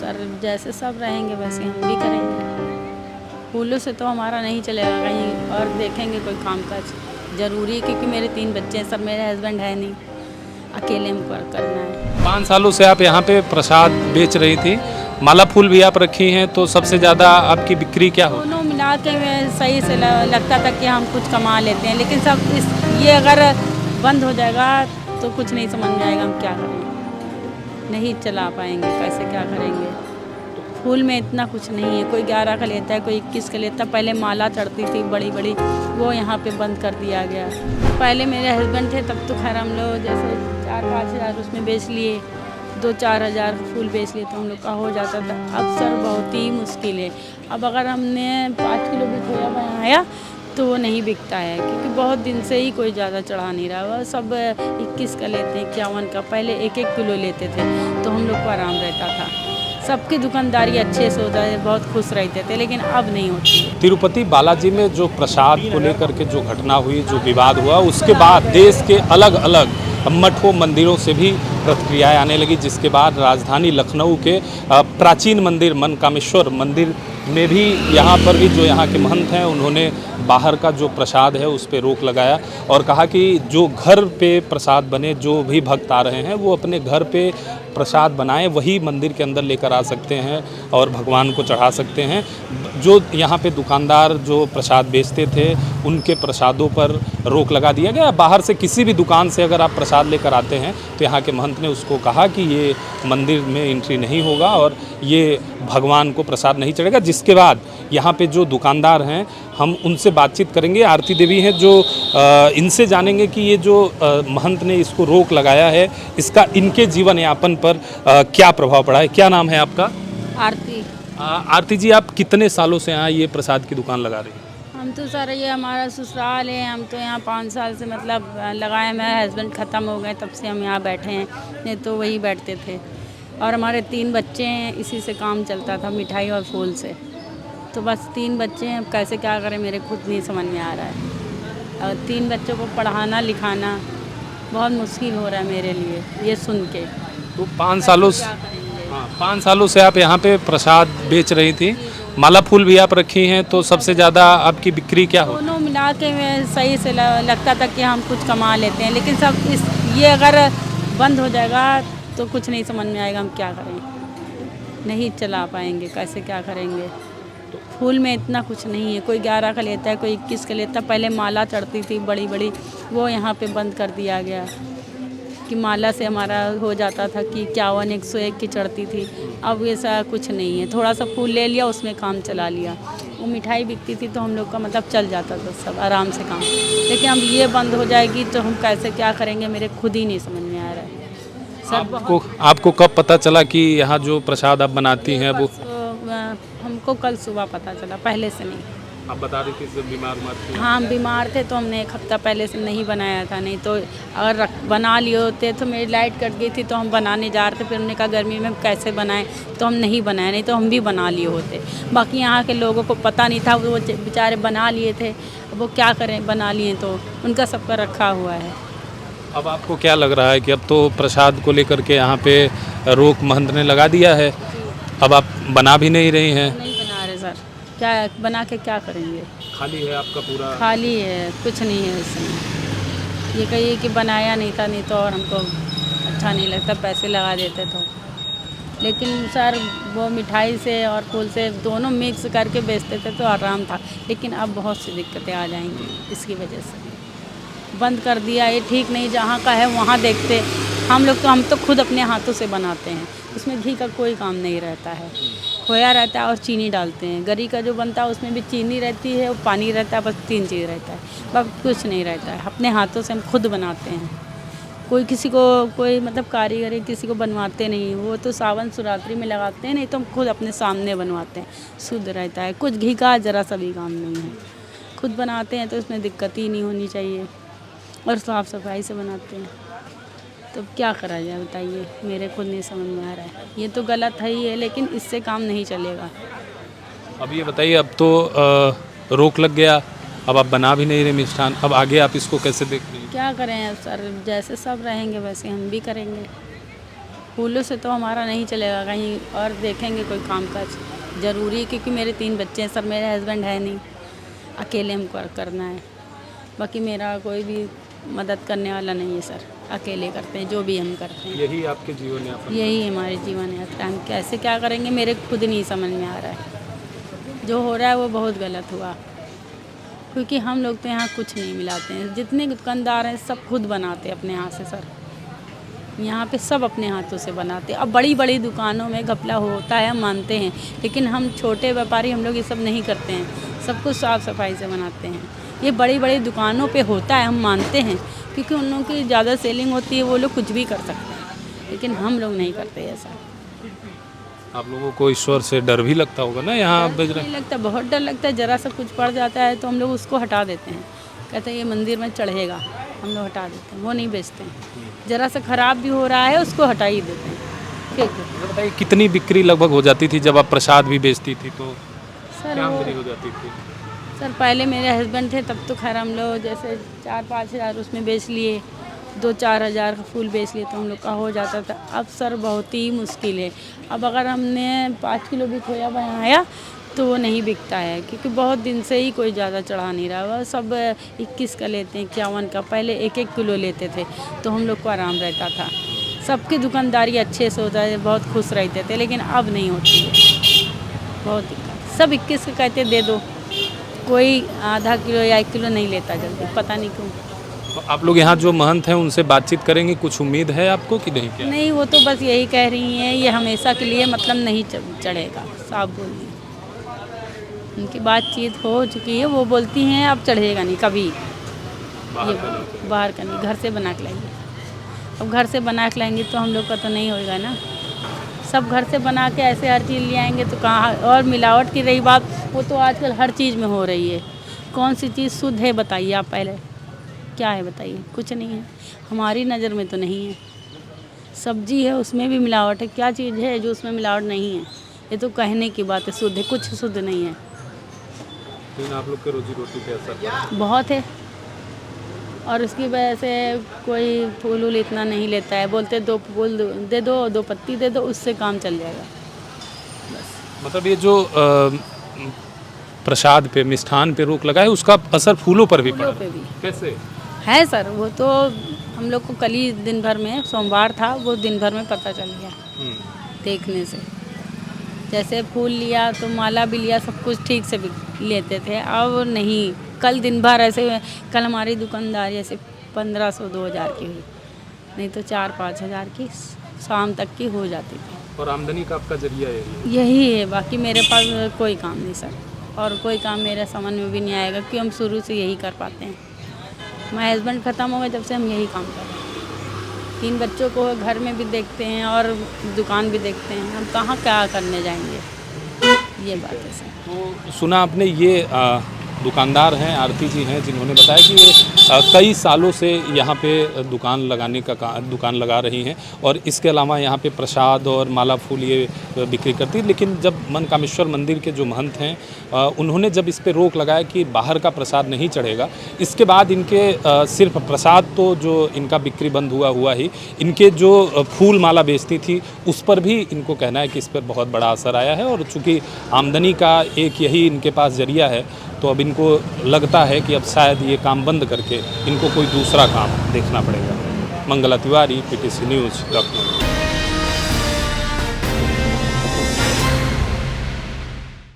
Sir, जैसे सब रहेंगे वैसे हम भी करेंगे। फूलों से तो हमारा नहीं चलेगा, कहीं और देखेंगे कोई काम काज। ज़रूरी है क्योंकि मेरे 3 बच्चे हैं, सब मेरे हस्बैंड है नहीं, अकेले हमको करना है। 5 सालों से आप यहाँ पे प्रसाद बेच रही थी, माला फूल भी आप रखी हैं, तो सबसे ज़्यादा आपकी बिक्री क्या हो? दोनों मिला के मैं सही से लगता था कि हम कुछ कमा लेते हैं, लेकिन सब ये अगर बंद हो जाएगा तो कुछ नहीं समझ में आएगा हम क्या करें, नहीं चला पाएंगे, कैसे क्या करेंगे। फूल में इतना कुछ नहीं है, कोई 11 का लेता है, कोई 21 का लेता है। पहले माला चढ़ती थी बड़ी बड़ी, वो यहाँ पे बंद कर दिया गया। पहले मेरे हस्बैंड थे तब तो खैर हम लोग जैसे 4-5 हज़ार उसमें बेच लिए, 2-4 हज़ार फूल बेच लिए तो हम लोग का हो जाता था। अब सर बहुत ही मुश्किल है। अब अगर हमने 5 किलो भी खोया बनाया तो वो नहीं बिकता है, क्योंकि बहुत दिन से ही कोई ज़्यादा चढ़ा नहीं रहा। वह सब 21 का लेते हैं, 51 का। पहले 1-1 किलो लेते थे तो हम लोग को आराम रहता था, सबकी दुकानदारी अच्छे से होता है, बहुत खुश रहते थे, लेकिन अब नहीं होती है। तिरुपति बालाजी में जो प्रसाद को लेकर के जो घटना हुई, जो विवाद हुआ, उसके बाद देश के अलग अलग मठों मंदिरों से भी प्रतिक्रियाएं आने लगी, जिसके बाद राजधानी लखनऊ के प्राचीन मंदिर मनकामेश्वर मंदिर में भी यहाँ पर भी जो यहाँ के महंत हैं, उन्होंने बाहर का जो प्रसाद है उस पर रोक लगाया और कहा कि जो घर पे प्रसाद बने, जो भी भक्त आ रहे हैं वो अपने घर पे प्रसाद बनाएं, वही मंदिर के अंदर लेकर आ सकते हैं और भगवान को चढ़ा सकते हैं। जो यहाँ पे दुकानदार जो प्रसाद बेचते थे उनके प्रसादों पर रोक लगा दिया गया। बाहर से किसी भी दुकान से अगर आप प्रसाद लेकर आते हैं तो यहाँ के महंत ने उसको कहा कि ये मंदिर में एंट्री नहीं होगा और ये भगवान को प्रसाद नहीं चढ़ेगा। जिसके बाद यहाँ पे जो दुकानदार हैं, हम उनसे बातचीत करेंगे। आरती देवी हैं जो इनसे जानेंगे कि ये जो महंत ने इसको रोक लगाया है, इसका इनके जीवन यापन पर क्या प्रभाव पड़ा है। क्या नाम है आपका? आरती। आरती जी, आप कितने सालों से यहाँ ये प्रसाद की दुकान लगा रही हैं? हम तो सर ये हमारा ससुराल है, हम तो यहाँ 5 साल से मतलब लगाए। मेरे हस्बैंड ख़त्म हो गए तब से हम यहाँ बैठे हैं, नहीं तो वही बैठते थे। और हमारे 3 बच्चे हैं, इसी से काम चलता था, मिठाई और फूल से। तो बस 3 बच्चे हैं, अब कैसे क्या करें मेरे खुद नहीं समझ में आ रहा है। और 3 बच्चों को पढ़ाना लिखाना बहुत मुश्किल हो रहा है मेरे लिए ये सुन के। तो 5 सालों से, हाँ, 5 सालों से आप यहाँ पे प्रसाद बेच रही थी, माला फूल भी आप रखी हैं, तो सबसे ज़्यादा आपकी बिक्री क्या हो? दोनों मिला के मैं सही से लगता था कि हम कुछ कमा लेते हैं, लेकिन सब ये अगर बंद हो जाएगा तो कुछ नहीं समझ में आएगा हम क्या करें, नहीं चला पाएंगे, कैसे क्या करेंगे। फूल में इतना कुछ नहीं है, कोई 11 का लेता है, कोई 21 का लेता है। पहले माला चढ़ती थी बड़ी बड़ी, वो यहाँ पे बंद कर दिया गया कि माला से हमारा हो जाता था कि 51-101 की चढ़ती थी। अब ऐसा कुछ नहीं है, थोड़ा सा फूल ले लिया उसमें काम चला लिया। वो मिठाई बिकती थी तो हम लोग का मतलब चल जाता था सब आराम से काम, लेकिन अब ये बंद हो जाएगी तो हम कैसे क्या करेंगे मेरे खुद ही नहीं समझ में आ रहा है सर। आपको कब पता चला कि यहाँ जो प्रसाद आप बनाती हैं वो? हमको कल सुबह पता चला, पहले से नहीं। आप बता रही थी जब बीमार थी। हाँ, हम बीमार थे तो हमने 1 हफ्ता पहले से नहीं बनाया था, नहीं तो अगर बना लिए होते तो मेरी लाइट कट गई थी तो हम बनाने जा रहे थे, फिर हमने कहा गर्मी में कैसे बनाएं, तो हम नहीं बनाए, नहीं तो हम भी बना लिए होते। बाकी यहाँ के लोगों को पता नहीं था, वो बेचारे बना लिए थे, वो क्या करें, बना लिए तो उनका सबका रखा हुआ है। अब आपको क्या लग रहा है कि अब तो प्रसाद को लेकर के यहाँ पे रोक महंत ने लगा दिया है, अब आप बना भी नहीं रही हैं? नहीं बना रहे सर, क्या बना के क्या करेंगे, खाली है आपका पूरा? खाली है, कुछ नहीं है इसमें। ये कहिए कि बनाया नहीं था, नहीं तो और हमको अच्छा नहीं लगता, पैसे लगा देते तो। लेकिन सर वो मिठाई से और फूल से दोनों मिक्स करके बेचते थे तो आराम था, लेकिन अब बहुत सी दिक्कतें आ जाएंगी इसकी वजह से। बंद कर दिया, ये ठीक नहीं, जहाँ का है वहाँ देखते। हम तो खुद अपने हाथों से बनाते हैं, उसमें घी का कोई काम नहीं रहता है, खोया रहता है और चीनी डालते हैं। गरी का जो बनता है उसमें भी चीनी रहती है और पानी रहता है, बस 3 चीज़ रहता है, बस कुछ नहीं रहता है। अपने हाथों से हम खुद बनाते हैं, कोई किसी को कोई मतलब कारीगरी किसी को बनवाते नहीं, वो तो सावन शिवरात्रि में लगाते हैं, नहीं तो हम खुद अपने सामने बनवाते हैं, शुद्ध रहता है। कुछ घी का ज़रा सा भी काम नहीं है, खुद बनाते हैं तो उसमें दिक्कत ही नहीं होनी चाहिए और साफ़ सफाई से बनाते हैं। तो क्या करा जाए बताइए, मेरे खुद नहीं समझ में आ रहा है। ये तो गलत है ही है, लेकिन इससे काम नहीं चलेगा। अब ये बताइए, अब तो रोक लग गया, अब आप बना भी नहीं रहे मिष्ठान, अब आगे आप इसको कैसे देख रही हैं? क्या करें सर, जैसे सब रहेंगे वैसे हम भी करेंगे। फूलों से तो हमारा नहीं चलेगा, कहीं और देखेंगे कोई काम काज ज़रूरी है, क्योंकि मेरे 3 बच्चे हैं सर, मेरे हस्बैंड है नहीं, अकेले हमको करना है। बाकी मेरा कोई भी मदद करने वाला नहीं है सर, अकेले करते हैं जो भी हम करते हैं। यही आपके जीवन यापन? यही हमारे जीवन यात्रा, हम कैसे क्या करेंगे मेरे खुद नहीं समझ में आ रहा है। जो हो रहा है वो बहुत गलत हुआ, क्योंकि हम लोग तो यहाँ कुछ नहीं मिलाते हैं। जितने दुकानदार हैं सब खुद बनाते हैं अपने हाथ से सर, यहाँ पे सब अपने हाथों से बनाते हैं। अब बड़ी बड़ी दुकानों में घपला होता है, हम मानते हैं, लेकिन हम छोटे व्यापारी हम लोग ये सब नहीं करते हैं, सब कुछ साफ़ सफाई से बनाते हैं। ये बड़ी बड़ी दुकानों पे होता है, हम मानते हैं, क्योंकि उन लोगों की ज़्यादा सेलिंग होती है, वो लोग कुछ भी कर सकते हैं, लेकिन हम लोग नहीं करते ऐसा। आप लोगों को ईश्वर से डर भी लगता होगा ना यहाँ बेच रहे? नहीं लगता, बहुत डर लगता है। ज़रा सा कुछ पड़ जाता है तो हम लोग उसको हटा देते हैं, कहते हैं ये मंदिर में चढ़ेगा, हम लोग हटा देते हैं, वो नहीं बेचते हैं। ज़रा सा ख़राब भी हो रहा है उसको हटा ही देते हैं, ठीक है। बताइए कितनी बिक्री लगभग हो जाती थी जब आप प्रसाद भी बेचती थी तो? सर क्या वो आमदनी हो जाती थी? सर पहले मेरे हस्बैंड थे तब तो खैर हम लोग जैसे 4-5 हज़ार उसमें बेच लिए, 2-4 हज़ार का फूल बेच लिए तो हम लोग का हो जाता था। अब सर बहुत ही मुश्किल है। अब अगर हमने 5 किलो भी खोया बनाया तो वो नहीं बिकता है, क्योंकि बहुत दिन से ही कोई ज़्यादा चढ़ा नहीं रहा। वह सब 21 का लेते हैं, 51 का, पहले 1-1 किलो लेते थे तो हम लोग को आराम रहता था। सबकी दुकानदारी अच्छे से होता है, बहुत खुश रहते थे, लेकिन अब नहीं होती है, बहुत दिक्कत। सब 21 का कहते दे दो, कोई आधा किलो या 1 किलो नहीं लेता जल्दी, पता नहीं क्यों। तो आप लोग यहाँ जो महंत हैं उनसे बातचीत करेंगे, कुछ उम्मीद है आपको कि नहीं? क्या नहीं, वो तो बस यही कह रही हैं ये हमेशा के लिए मतलब नहीं चढ़ेगा, साफ बोल दी। उनकी बातचीत हो चुकी है, वो बोलती हैं अब चढ़ेगा नहीं कभी, ये बाहर का नहीं, घर से बना के लाएंगे। अब घर से बना के लाएंगे तो हम लोग का तो नहीं होएगा ना, सब घर से बना के ऐसे हर चीज़ ले आएंगे तो कहाँ। और मिलावट की रही बात, वो तो आजकल हर चीज़ में हो रही है। कौन सी चीज़ शुद्ध है बताइए आप, पहले क्या है बताइए? कुछ नहीं है, हमारी नज़र में तो नहीं है। सब्जी है उसमें भी मिलावट है, क्या चीज़ है जो उसमें मिलावट नहीं है? ये तो कहने की बात है, शुद्ध है, कुछ शुद्ध नहीं है। लेकिन आप लोग के रोजी रोटी पे असर बहुत है, और उसकी वजह से कोई फूल वूल इतना नहीं लेता है, बोलते 2 फूल दे दो, 2 पत्ती दे दो, उससे काम चल जाएगा बस। मतलब ये जो प्रसाद पे, मिष्ठान पे रोक लगा है, उसका असर फूलों पर भी पड़ा फूलों पे भी कैसे? है सर, वो तो हम लोग को कल ही दिन भर में, सोमवार था, वो दिन भर में पता चल गया देखने से। जैसे फूल लिया तो माला भी लिया, सब कुछ ठीक से लेते थे, अब नहीं। कल दिन भर ऐसे, कल हमारी दुकानदारी ऐसे 1500-2000 की हुई, नहीं तो 4-5 हज़ार की शाम तक की हो जाती थी। और आमदनी का आपका जरिया यही है, बाकी मेरे पास कोई काम नहीं सर, और कोई काम मेरे समझ में भी नहीं आएगा, क्योंकि हम शुरू से यही कर पाते हैं। मेरा हस्बैंड ख़त्म हो गया जब से हम यही काम कर रहे हैं। 3 बच्चों को घर में भी देखते हैं और दुकान भी देखते हैं, हम कहाँ क्या करने जाएंगे, ये बात है सर। तो सुना आपने, ये दुकानदार हैं, आरती जी हैं, जिन्होंने बताया कि ये कई सालों से यहाँ पे दुकान लगा रही हैं, और इसके अलावा यहाँ पे प्रसाद और माला फूल ये बिक्री करती। लेकिन जब मनकामेश्वर मंदिर के जो महंत हैं उन्होंने जब इस पे रोक लगाया कि बाहर का प्रसाद नहीं चढ़ेगा, इसके बाद इनके सिर्फ प्रसाद तो जो इनका बिक्री बंद हुआ ही, इनके जो फूल माला बेचती थी उस पर भी इनको कहना है कि इस पर बहुत बड़ा असर आया है। और चूँकि आमदनी का एक यही इनके पास जरिया है, तो अब इनको लगता है कि अब शायद ये काम बंद करके इनको कोई दूसरा काम देखना पड़ेगा। Mangala Tiwari, PTC news, Lucknow.